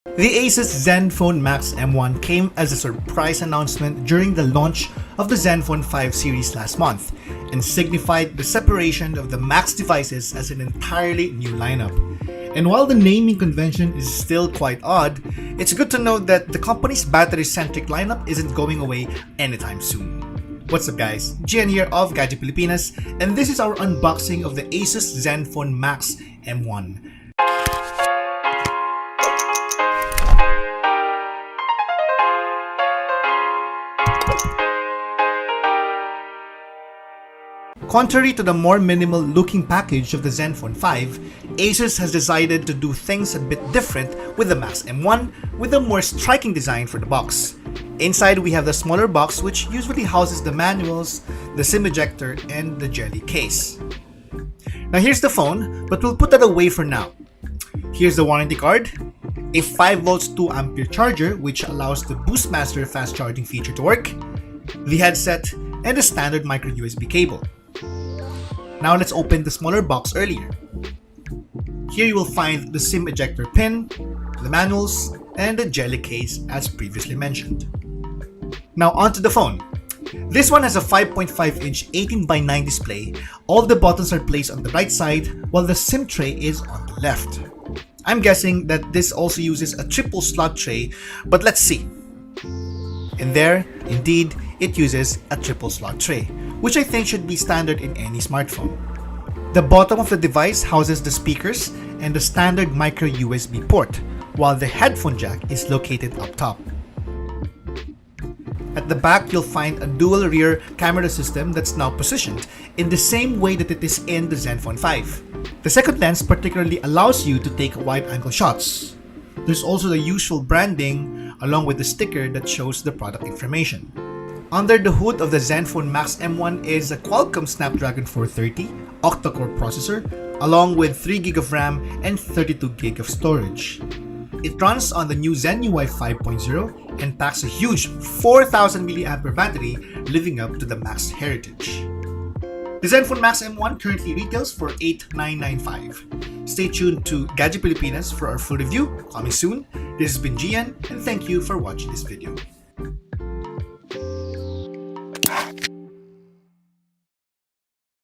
The ASUS Zenfone Max M1 came as a surprise announcement during the launch of the Zenfone 5 series last month and signified the separation of the Max devices as an entirely new lineup. And while the naming convention is still quite odd, it's good to note that the company's battery-centric lineup isn't going away anytime soon. What's up guys, Gian here of Gadget Pilipinas, and this is our unboxing of the ASUS Zenfone Max M1. Contrary to the more minimal looking package of the Zenfone 5, ASUS has decided to do things a bit different with the Max M1 with a more striking design for the box. Inside we have the smaller box which usually houses the manuals, the SIM ejector, and the jelly case. Now here's the phone, but we'll put that away for now. Here's the warranty card, a 5V 2A charger which allows the Boostmaster fast charging feature to work, the headset, and a standard micro USB cable. Now let's open the smaller box earlier. Here you will find the SIM ejector pin, the manuals, and the jelly case as previously mentioned. Now onto the phone. This one has a 5.5-inch 18:9 display. All the buttons are placed on the right side while the SIM tray is on the left. I'm guessing that this also uses a triple slot tray, but let's see. And there, indeed, it uses a triple slot tray, which I think should be standard in any smartphone. The bottom of the device houses the speakers and the standard micro USB port, while the headphone jack is located up top. At the back, you'll find a dual rear camera system that's now positioned in the same way that it is in the Zenfone 5. The second lens particularly allows you to take wide-angle shots. There's also the usual branding along with the sticker that shows the product information. Under the hood of the Zenfone Max M1 is a Qualcomm Snapdragon 430 octa-core processor along with 3GB of RAM and 32GB of storage. It runs on the new Zen UI 5.0 and packs a huge 4000 mAh battery, living up to the Max heritage. The Zenfone Max M1 currently retails for $8,995. Stay tuned to Gadget Pilipinas for our full review coming soon. This has been Gian, and thank you for watching this video.